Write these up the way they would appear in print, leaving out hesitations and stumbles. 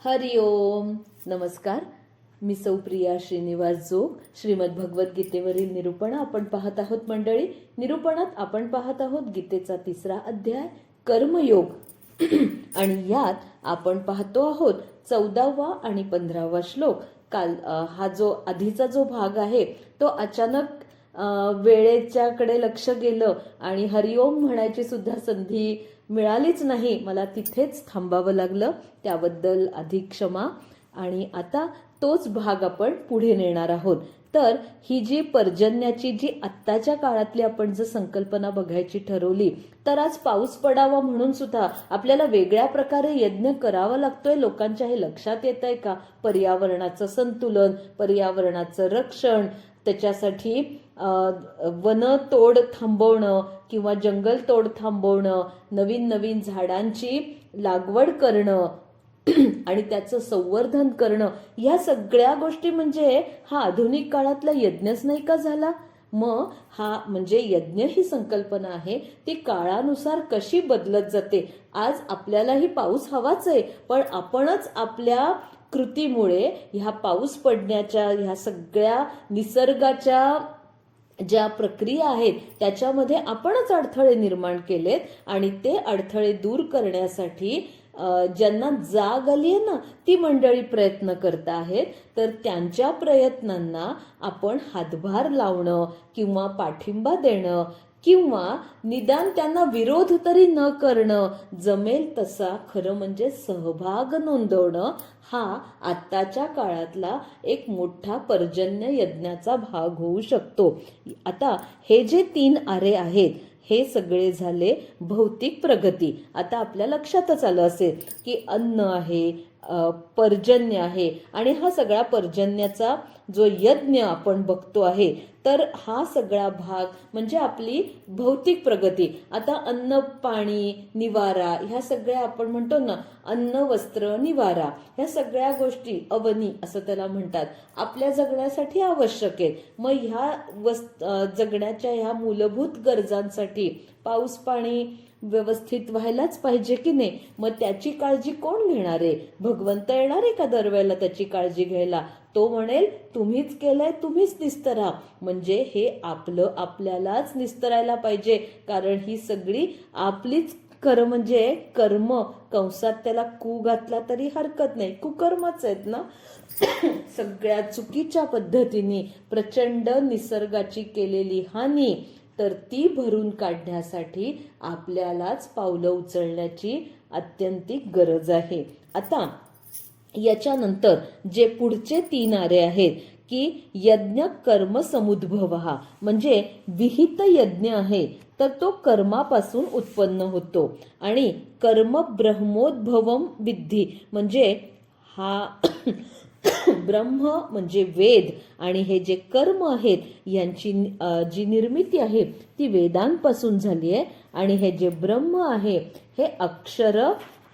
हरि ओम. नमस्कार. मी सौप्रिया श्रीनिवास जोग. श्रीमद भगवद्गीतेवरील निरूपण आपण पाहत आहोत मंडळी. निरूपणात आपण पाहत आहोत गीतेचा 3रा अध्याय कर्मयोग. आणि यात आपण पाहतो आहोत 14वा आणि 15वा श्लोक. काल हा जो आधीचा जो भाग आहे तो अचानक वेळेच्याकडे लक्ष गेलं आणि हरिओम म्हणायची सुद्धा संधी मिळालीच नाही. मला तिथेच थांबावं लागलं, त्याबद्दल अधिक क्षमा. आणि आता तोच भाग आपण पुढे नेणार आहोत. तर ही जी पर्जन्याची जी आत्ताच्या काळातली आपण जर संकल्पना बघायची ठरवली तर आज पाऊस पडावा म्हणून सुद्धा आपल्याला वेगळ्या प्रकारे यज्ञ करावा लागतोय. लोकांच्या हे लक्षात येत आहे का? पर्यावरणाचं संतुलन, पर्यावरणाचं रक्षण, त्याच्यासाठी वनतोड थांबवणं किंवा जंगल तोड थांबवणं, नवीन नवीन झाडांची लागवड करणं आणि त्याचं संवर्धन करणं, या सगळ्या गोष्टी म्हणजे हा आधुनिक काळातला यज्ञच नाही का झाला? मग हा म्हणजे यज्ञ ही संकल्पना आहे ती काळानुसार कशी बदलत जाते. आज आपल्यालाही पाऊस हवाच आहे, पण आपणच आपल्या कृतीमुळे ह्या पाऊस पडण्याच्या ह्या सगळ्या निसर्गाच्या ज्या प्रक्रिया आहेत त्याच्यामध्ये आपणच अडथळे निर्माण केलेत. आणि ते अडथळे दूर करण्यासाठी ज्यांना जाग आली आहे ना ती मंडळी प्रयत्न करत आहेत. तर त्यांच्या प्रयत्नांना आपण हातभार लावणं किंवा पाठिंबा देणं किंवा निदान त्यांना विरोध तरी न करणं, जमेल तसा खरं म्हणजे सहभाग नोंदवणं, हा आत्ताच्या काळातला एक मोठा पर्जन्य यज्ञाचा भाग होऊ शकतो. आता हे जे 3 आरे आहेत हे सगळे झाले भौतिक प्रगती. आता आपल्या लक्षातच आलं असेल की अन्न आहे, पर्जन्य आहे, आणि हा सगळा पर्जन्याचा जो यज्ञ आपण बघतो आहे तर हा सगळा भाग म्हणजे आपली भौतिक प्रगती. आता अन्न, पाणी, निवारा, ह्या सगळ्या आपण म्हणतो ना, अन्न, वस्त्र, निवारा, ह्या सगळ्या गोष्टी अवनी असं त्याला म्हणतात, आपल्या जगण्यासाठी आवश्यक आहेत. मग ह्या जगण्याच्या ह्या मूलभूत गरजांसाठी पाऊस पाणी व्यवस्थित व्हायलाच पाहिजे की नाही? मग त्याची काळजी कोण घेणार आहे? भगवंत येणार आहे का दरवेळेला त्याची काळजी घ्यायला? तो म्हणेल तुम्हीच केलंय, तुम्हीच निस्तरा. म्हणजे हे आपलं आपल्यालाच निस्तरायला पाहिजे, कारण ही सगळी आपलीच खरं म्हणजे कर्म, कंसात त्याला कू घातला तरी हरकत नाही, कुकर्मच आहेत ना. सगळ्या चुकीच्या पद्धतीने प्रचंड निसर्गाची केलेली हानी, तर ती भरून काढण्यासाठी आपल्यालाच पावलं उचलण्याची अत्यंतिक गरज आहे. आता याच्यानंतर जे पुढचे 3 आरे आहेत की यज्ञ कर्म समुद्भव, म्हणजे विहित यज्ञ आहे तर तो कर्मापासून उत्पन्न होतो. आणि कर्म ब्रह्मोद्भवम विद्धी, म्हणजे हा ब्रह्म म्हणजे वेद, आणि हे जे कर्म आहेत यांची जी निर्मिती आहे ती वेदांपासून झाली आहे. आणि हे जे ब्रह्म आहे हे अक्षर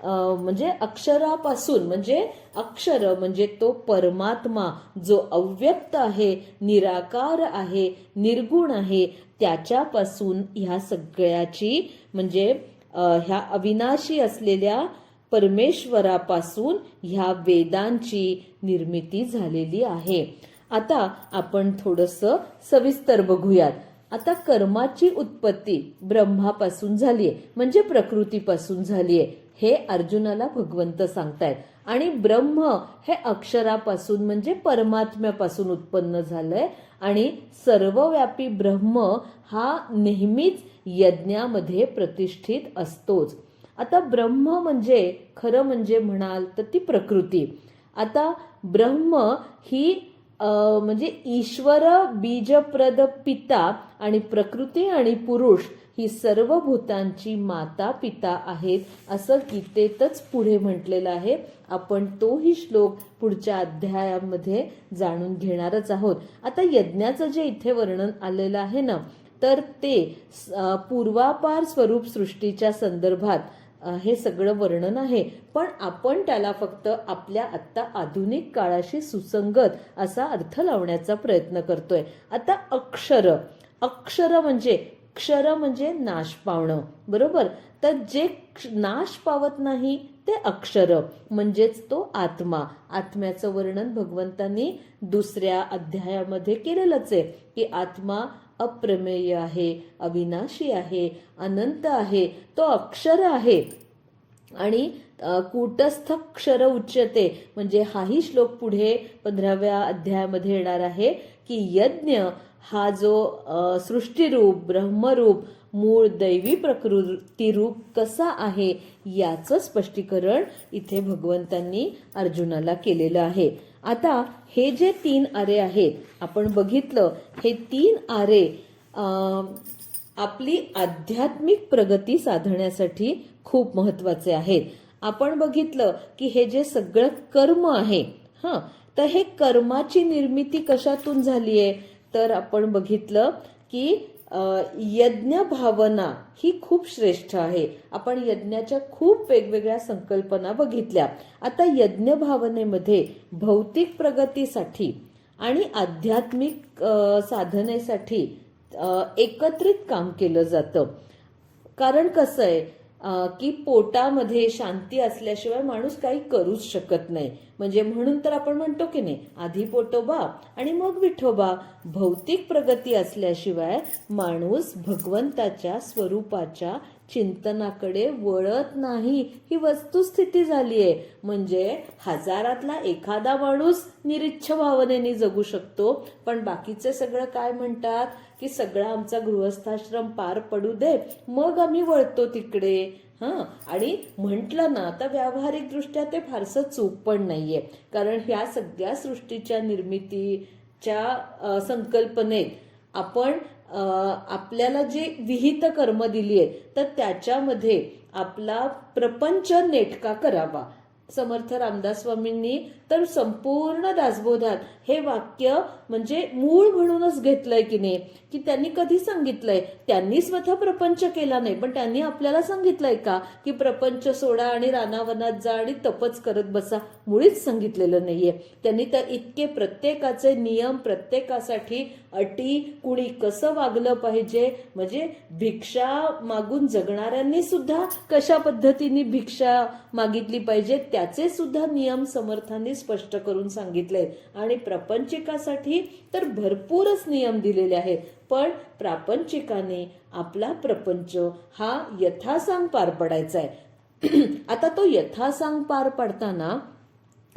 म्हणजे अक्षरापासून, म्हणजे अक्षर म्हणजे तो परमात्मा जो अव्यक्त आहे, निराकार आहे, निर्गुण आहे, त्याच्यापासून ह्या सगळ्याची म्हणजे ह्या अविनाशी असलेल्या परमेश्वरापासून ह्या वेदांची निर्मिती झालेली आहे. आता आपण थोडंसं सविस्तर बघूयात. आता कर्माची उत्पत्ती ब्रह्मापासून झालीये, म्हणजे प्रकृतीपासून झालीये, हे अर्जुनाला भगवंत सांगतायत. आणि ब्रह्म हे अक्षरापासून म्हणजे परमात्म्यापासून उत्पन्न झालंय. आणि सर्वव्यापी ब्रह्म हा नेहमीच यज्ञामध्ये प्रतिष्ठित असतोच. आता ब्रह्म म्हणजे खरं म्हणजे म्हणाल तर ती प्रकृती. आता ब्रह्म ही म्हणजे ईश्वर बीजप्रद पिता, आणि प्रकृती आणि पुरुष ही सर्व भूतांची माता पिता आहेत असं गीतेतच पुढे म्हटलेलं आहे. आपण तोही श्लोक पुढच्या अध्यायामध्ये जाणून घेणारच आहोत. आता यज्ञाचं जे इथे वर्णन आलेलं आहे ना, तर ते पूर्वापार स्वरूप सृष्टीच्या संदर्भात हे सगळं वर्णन आहे. पण आपण त्याला फक्त आपल्या आत्ता आधुनिक काळाशी सुसंगत असा अर्थ लावण्याचा प्रयत्न करतोय. आता अक्षर, अक्षर म्हणजे क्षर म्हणजे नाश पावणं, बरोबर. तर जे नाश पावत नाही ते अक्षर, म्हणजेच तो आत्मा. आत्म्याचं वर्णन भगवंतांनी दुसऱ्या अध्यायामध्ये केलेलंच आहे की आत्मा अप्रमेय आहे, अविनाशी आहे, अनंत आहे, तो अक्षर आहे. आणि कूटस्थ क्षर उच्यते, म्हणजे हाही श्लोक पुढे 15व्या अध्यायामध्ये येणार आहे की यज्ञ हा जो सृष्टीरूप, ब्रह्मरूप, मूळ दैवी प्रकृती रूप कसा आहे याचं स्पष्टीकरण इथे भगवंतांनी अर्जुनाला केलेलं आहे. आता हे जे 3 आरे आहेत आपण बघितलं, हे 3 आरे आपली आध्यात्मिक प्रगती साधण्यासाठी खूप महत्वाचे आहेत. आपण बघितलं की हे जे सगळं कर्म आहे, तर हे कर्माची निर्मिती कशातून झाली आहे, तर आपण बघितलं की यज्ञ भावना ही खूप श्रेष्ठ आहे. आपण यज्ञाच्या खूप वेगवेगळ्या संकल्पना बघितल्या. आता यज्ञ भावनेमध्ये भौतिक प्रगतीसाठी आणि आध्यात्मिक साधनेसाठी एकत्रित काम केलं जातं. कारण कसं आहे की पोटामध्ये शांती असल्याशिवाय माणूस काही करूच शकत नाही. म्हणजे म्हणून तर आपण म्हणतो की नाही, आधी पोटोबा आणि मग विठोबा. भौतिक प्रगती असल्याशिवाय माणूस भगवंताच्या स्वरूपाच्या चिंतनाकडे वळत नाही, ही वस्तुस्थिती झाली आहे. म्हणजे हजारातला एखादा माणूस निरीच्छ भावनेने जगू शकतो, पण बाकीचे सगळं काय म्हणतात की सगळा आमचा गृहस्थाश्रम पार पडू दे, मग आम्ही वळतो तिकडे. आणि म्हटलं ना तर व्यावहारिक दृष्ट्या ते फारसं चूक पण नाहीये. कारण ह्या सगळ्या सृष्टीच्या निर्मितीच्या संकल्पनेत आपण आपल्याला जे विहित कर्म दिली आहेत तर त्याच्यामध्ये आपला प्रपंच नेटका करावा. समर्थ रामदास स्वामींनी तर संपूर्ण दासबोधात हे वाक्य म्हणजे मूळ म्हणूनच घेतलंय की नाही, की त्यांनी कधी सांगितलंय, त्यांनी स्वतः प्रपंच केला नाही, पण त्यांनी आपल्याला सांगितलंय का की प्रपंच सोडा आणि रानावनात जा आणि तपच करत बसा? मुळीच सांगितलेलं नाहीये. त्यांनी तर इतके प्रत्येकाचे नियम, प्रत्येकासाठी अटी, कुणी कसं वागलं पाहिजे, म्हणजे भिक्षा मागून जगणाऱ्यांनी सुद्धा कशा पद्धतीने भिक्षा मागितली पाहिजे त्याचे सुद्धा नियम समर्थांनी स्पष्ट करून सांगितले. आणि प्रापंचिकासाठी तर भरपूरच नियम दिलेले आहेत. पण प्रापंचिकाने आपला प्रपंच हा यथासांग पार पडायचा आहे. आता तो यथासांग पार पडताना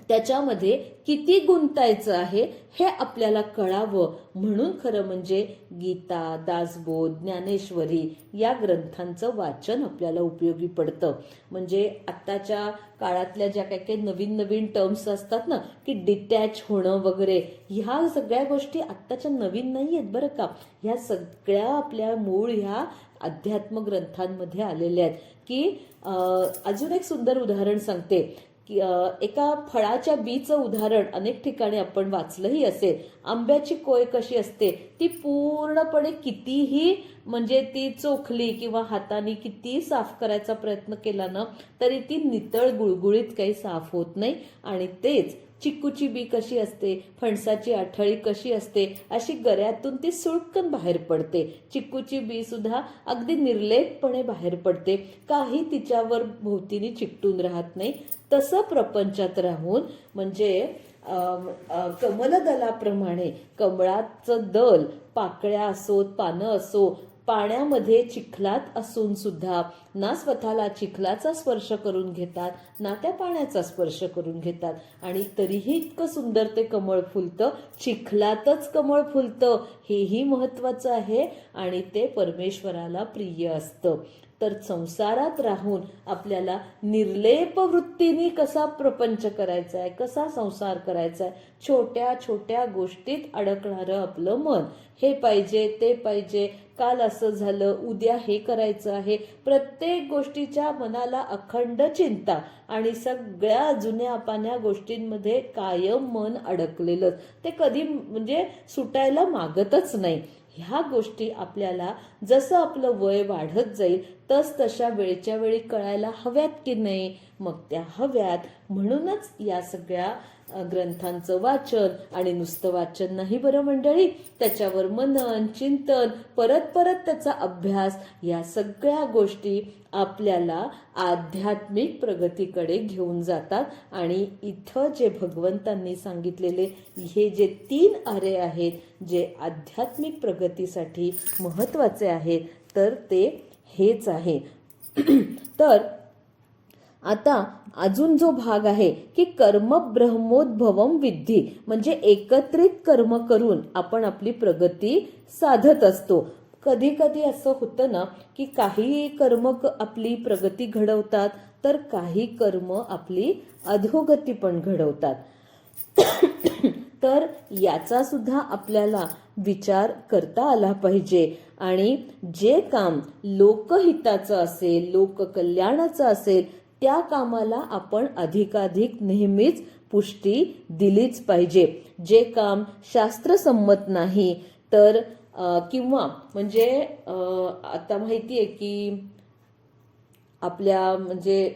त्याच्यामध्ये किती गुंतायचं आहे हे आपल्याला कळावं, म्हणून खरं म्हणजे गीता, दासबोध, ज्ञानेश्वरी या ग्रंथांचं वाचन आपल्याला उपयोगी पडतं. म्हणजे आत्ताच्या काळातल्या ज्या काही काही नवीन नवीन टर्म्स असतात ना, की डिटॅच होणं वगैरे, ह्या सगळ्या गोष्टी आत्ताच्या नवीन नाही आहेत बरं का. ह्या सगळ्या आपल्या मूळ ह्या अध्यात्म ग्रंथांमध्ये आलेल्या आहेत. की अजून एक सुंदर उदाहरण सांगते की एका फळाच्या बीचं उदाहरण अनेक ठिकाणी आपण वाचलंही असेल. आंब्याची कोय कशी असते, ती पूर्णपणे कितीही म्हणजे ती चोखली किंवा हाताने किती साफ करायचा प्रयत्न केला ना तरी ती नितळ गुळगुळीत काही साफ होत नाही. आणि तेच चिक्कूची बी कशी असते, फणसाची आठळी कशी असते, अशी गऱ्यातून ती सुळकन बाहेर पडते. चिक्कूची बी सुद्धा अगदी निर्लेपपणे बाहेर पडते, काही तिच्यावर भोवतीने चिकटून राहत नाही. तसं प्रपंचात राहून म्हणजे कमलदलाप्रमाणे कमळाचं दल पाकळ्या असोत, पानं असो, पाण्यामध्ये चिखलात असून सुद्धा ना स्वतःला चिखलाचा स्पर्श करून घेतात ना त्या पाण्याचा स्पर्श करून घेतात. आणि तरीही इतकं सुंदर ते कमळ फुलतं, चिखलातच कमळ फुलतं, हेही महत्वाचं आहे आणि ते परमेश्वराला प्रिय असतं. तर संसारात राहून आपल्याला निर्लेप वृत्तीने कसा प्रपंच करायचा आहे, कसा संसार करायचा आहे, छोट्या छोट्या गोष्टीत अडकणारं आपलं मन, हे पाहिजे ते पाहिजे, काल असं झालं, उद्या हे करायचं आहे, प्रत्येक गोष्टीच्या मनाला अखंड चिंता आणि सगळ्या जुन्या पान्या गोष्टींमध्ये कायम मन अडकलेलं, ते कधी म्हणजे सुटायला मागतच नाही. ह्या गोष्टी आपल्याला जसं आपलं वय वाढत जाईल तशा वेळच्या वेळी कळायला हव्यात की नाही, मग त्या हव्यात. म्हणूनच या सगळ्या ग्रंथांचं वाचन, आणि नुसतं वाचन नाही बरं मंडळी, त्याच्यावर मनन, चिंतन, परत परत त्याचा अभ्यास, या सगळ्या गोष्टी आपल्याला आध्यात्मिक प्रगतीकडे घेऊन जातात. आणि इथं जे भगवंतांनी सांगितलेले हे जे 3 आरे आहेत, जे आध्यात्मिक प्रगतीसाठी महत्त्वाचे आहेत, तर ते हेच आहे. तर आता अजून जो भाग आहे की कर्म ब्रह्मोद्भवम विद्धी, म्हणजे एकत्रित कर्म करून आपण आपली प्रगती साधत असतो. कधी कधी असं होतं ना की काही कर्म आपली प्रगती घडवतात, तर काही कर्म आपली अधोगती पण घडवतात. तर याचा सुद्धा आपल्याला विचार करता आला पाहिजे. आणि जे काम लोकहिताचं असेल, लोककल्याणाचं असेल, त्या कामाला आपण अधिकाधिक नेहमीच पुष्टी दिलीच पाहिजे. जे काम शास्त्रसंमत नाही, तर किंवा म्हणजे आता माहिती आहे की आपल्या म्हणजे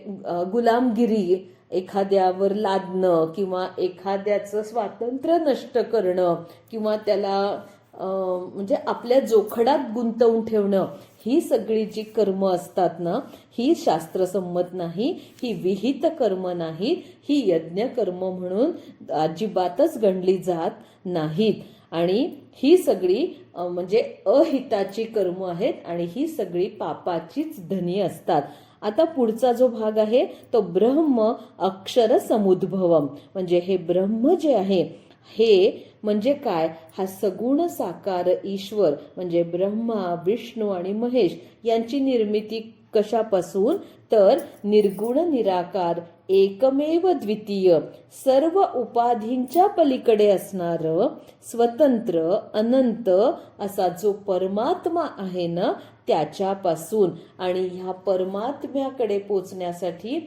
गुलामगिरी एखाद्यावर लादणं, किंवा एखाद्याचं स्वातंत्र्य नष्ट करणं, किंवा त्याला म्हणजे आपल्या जोखडात गुंतवून ठेवणं, ही सगळी जी कर्म असतात ना, ही शास्त्रसंमत नाही, ही विहित कर्म नाही, ही यज्ञ कर्म म्हणून अजिबातच गणली जात नाहीत. आणि ही सगळी म्हणजे अहिताची कर्म आहेत, आणि ही सगळी पापाचीच धनी असतात. आता पुढचा जो भाग आहे तो ब्रह्म अक्षर समुद्भवम, म्हणजे हे ब्रह्म जे आहे, हे म्हणजे काय, हा सगुण साकार ईश्वर म्हणजे ब्रह्मा, विष्णू आणि महेश यांची निर्मिती कशापासून, तर निर्गुण निराकार एकमेव द्वितीय सर्व उपाधींच्या पलीकडे असणारं स्वतंत्र अनंत असा जो परमात्मा आहे ना, त्याच्यापासून. आणि ह्या परमात्म्याकडे पोचण्यासाठी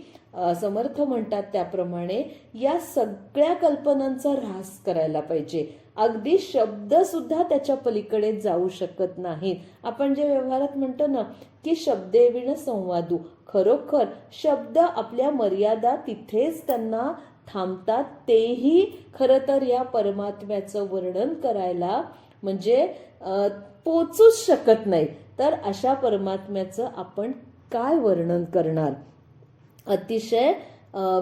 समर्थ म्हणतात त्याप्रमाणे या सगळ्या कल्पनांचा ऱ्हास करायला पाहिजे. अगदी शब्द सुद्धा त्याच्या पलीकडे जाऊ शकत नाहीत. आपण जे व्यवहारात म्हणतो ना की शब्दे विण संवादू, खरोखर शब्द आपल्या मर्यादा तिथेच त्यांना थांबतात. तेही खरं तर या परमात्म्याचं वर्णन करायला म्हणजे पोचूच शकत नाही. तर अशा परमात्म्याचं आपण काय वर्णन करणार. अतिशय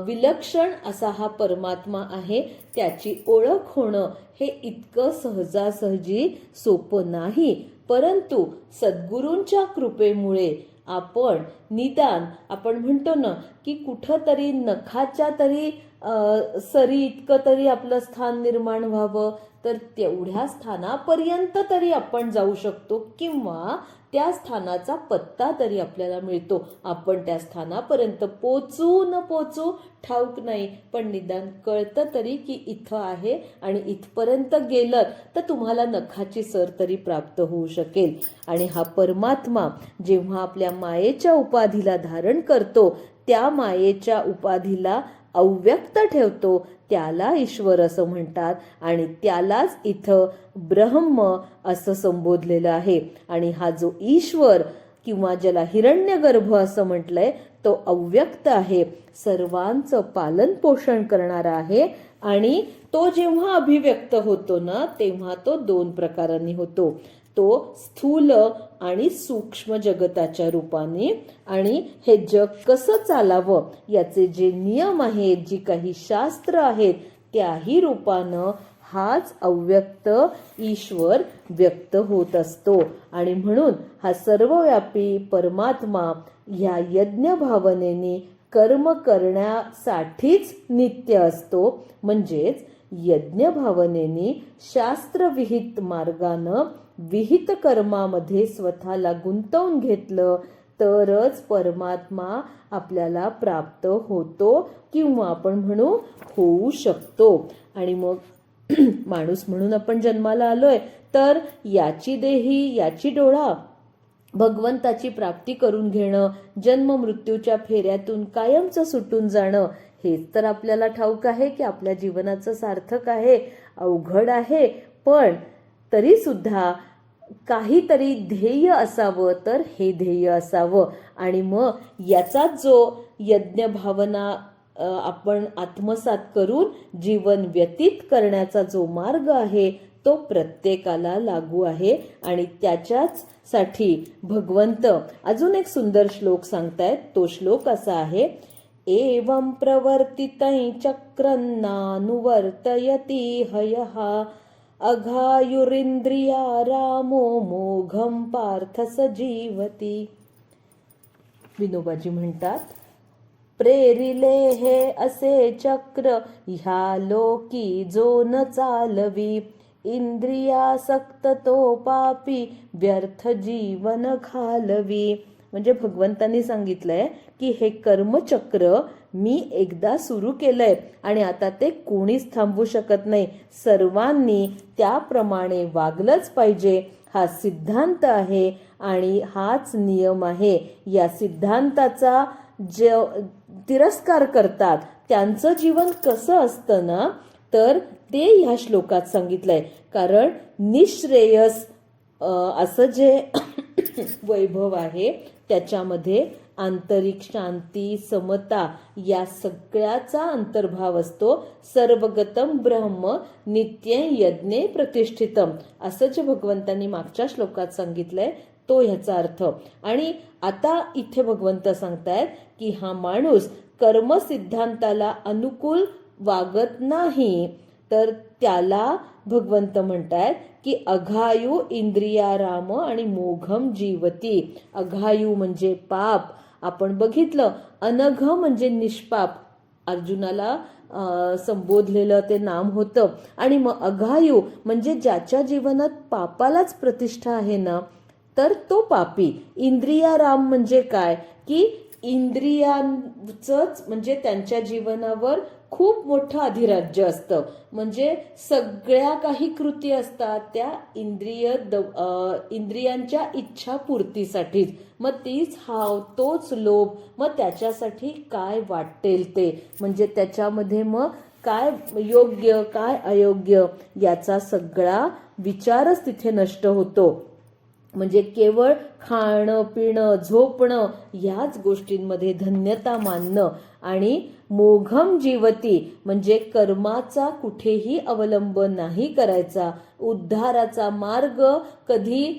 विलक्षण असा हा परमात्मा आहे. त्याची ओळख होणं हे इतकं सहजासहजी सोपं नाही, परंतु सद्गुरूंच्या कृपेमुळे आपण निदान आपण म्हणतो ना की कुठंतरी नखाच्या तरी सरी इतकं तरी आपलं स्थान निर्माण व्हावं, तर तेवढ्या स्थानापर्यंत तरी आपण जाऊ शकतो, किंवा त्या स्थानाचा पत्ता तरी आपल्याला मिळतो. आपण त्या स्थानापर्यंत पोचू न पोचू ठाऊक नाही, पण निदान कळतं तरी की इथं आहे, आणि इथपर्यंत गेलं तर तुम्हाला नखाची सर तरी प्राप्त होऊ शकेल. आणि हा परमात्मा जेव्हा आपल्या मायेच्या उपाधीला धारण करतो, त्या मायेच्या उपाधीला अव्यक्त ठेवतो, त्याला ईश्वर असं म्हणतात. आणि त्यालाच इथं ब्रह्म असं संबोधलेलं आहे. आणि हा जो ईश्वर किंवा ज्याला हिरण्यगर्भ असं म्हटलंय, तो अव्यक्त आहे, सर्वांचं पालन पोषण करणारा आहे. आणि तो जेव्हा अभिव्यक्त होतो ना, तेव्हा तो 2 प्रकारांनी होतो. तो स्थूल आणि सूक्ष्म जगताच्या रूपाने. आणि हे जग कसं चालावं याचे जे नियम आहेत, जी काही शास्त्र आहेत, त्याही रूपानं हाच अव्यक्त ईश्वर व्यक्त होत असतो. आणि म्हणून हा सर्वव्यापी परमात्मा ह्या यज्ञ भावनेने कर्म करण्यासाठीच नित्य असतो. म्हणजेच यज्ञ भावनेने शास्त्रविहित मार्गानं विहित कर्मामध्ये स्वतःला गुंतवून घेतलं तरच परमात्मा आपल्याला प्राप्त होतो, किंवा आपण म्हणू होऊ शकतो. आणि मग माणूस म्हणून आपण जन्माला आलोय, तर याची देही याची डोळा भगवंताची प्राप्ती करून घेणं, जन्म मृत्यूच्या फेऱ्यातून कायमचं सुटून जाणं, हेच तर आपल्याला ठाऊक आहे की आपल्या जीवनाचं सार्थक आहे. अवघड आहे, पण तरी सुद्धा काहीतरी ध्येय असावं, तर हे ध्येय असावं. आणि मग याचाच जो यज्ञ भावना आपण आत्मसात करून जीवन व्यतीत करण्याचा जो मार्ग आहे तो प्रत्येकाला लागू आहे. आणि त्याच्याच साठी भगवंत अजून एक सुंदर श्लोक सांगतायत. तो श्लोक असा आहे, एवं प्रवर्तितै चक्रन्नानुवर्तयति हयः अघायुरिंद्रिया रामो मोघम पार्थ स जीवती. विनोबाजी म्हणतात, प्रेरिले हे असे चक्र ह्या लोकी जो न चालवी, इंद्रियासक्त तो पापी व्यर्थ जीवन घालवी. म्हणजे भगवंतांनी सांगितलंय की हे कर्मचक्र मी एकदा सुरू केलंय आणि आता ते कोणीच थांबवू शकत नाही. सर्वांनी त्याप्रमाणे वागलंच पाहिजे. हा सिद्धांत आहे आणि हाच नियम आहे. या सिद्धांताचा जे तिरस्कार करतात त्यांचं जीवन कसं असतं ना, तर ते ह्या श्लोकात सांगितलंय. कारण निःश्रेयस असं जे वैभव आहे त्याच्यामध्ये आंतरिक शांती, समता या सगळ्याचा अंतर्भाव असतो. सर्वगतम ब्रह्म नित्य यज्ञे प्रतिष्ठितम असं जे भगवंतांनी मागच्या श्लोकात सांगितलंय तो ह्याचा अर्थ. आणि आता इथे भगवंत सांगतायत की हा माणूस कर्म सिद्धांताला अनुकूल वागत नाही तर त्याला भगवंत म्हणतायत की अघायु इंद्रियाराम आणि मोघम जीवती. अघायु म्हणजे पाप, आपण बघितलं. अनघ म्हणजे निष्पाप, अर्जुनाला संबोधलेलं ते नाम होतं. आणि मग अघायु म्हणजे ज्याच्या जीवनात पापालाच प्रतिष्ठा आहे ना, तर तो पापी. इंद्रियाराम म्हणजे काय, की इंद्रियांचंच म्हणजे त्यांच्या जीवनावर खूप मोठं अधिराज्य असतं. म्हणजे सगळ्या काही कृती असतात त्या इंद्रियांच्या इच्छा पूर्तीसाठीच. मग तीच हाव, तोच लोभ, मग त्याच्यासाठी काय वाटेल ते, म्हणजे त्याच्यामध्ये मग काय योग्य काय अयोग्य याचा सगळा विचारच तिथे नष्ट होतो. म्हणजे केवळ खाणं पिणं झोपणं याच गोष्टींमध्ये धन्यता मानणं. आणि मोघम जीवती म्हणजे कर्माचा कुठेही अवलंब नाही करायचा, उद्धाराचा मार्ग कधी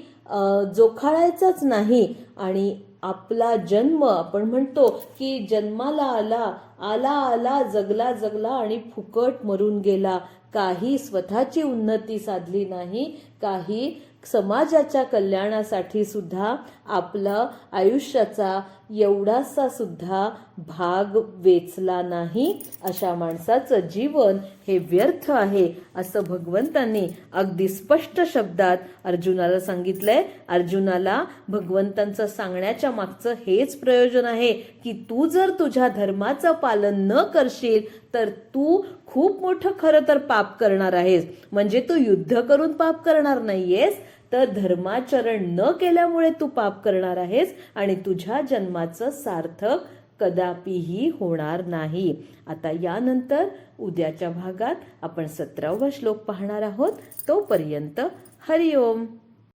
जोखाळायचाच नाही. आणि आपला जन्म, आपण म्हणतो की जन्माला आला आला आला, जगला जगला आणि फुकट मरून गेला. काही स्वतःची उन्नती साधली नाही, काही समाजाच्या कल्याणासाठी सुद्धा आपला आयुष्याचा एवढासा सुद्धा भाग वेचला नाही. अशा माणसाचं जीवन हे व्यर्थ आहे असं भगवंतांनी अगदी स्पष्ट शब्दात अर्जुनाला सांगितलंय. अर्जुनाला भगवंतांचं सांगण्याच्या मागचं हेच प्रयोजन आहे की तू जर तुझ्या धर्माचं पालन न करशील तर तू खूप मोठं खरं तर पाप करणार आहेस. म्हणजे तू युद्ध करून पाप करणार नाहीयेस, तर धर्माचरण न केल्यामुळे तू पाप करणार आहेस आणि तुझ्या जन्माचं सार्थक कदापिही होणार नाही. आता यानंतर उद्याच्या भागात आपण 17वा श्लोक पाहणार आहोत. तोपर्यंत हरिओम.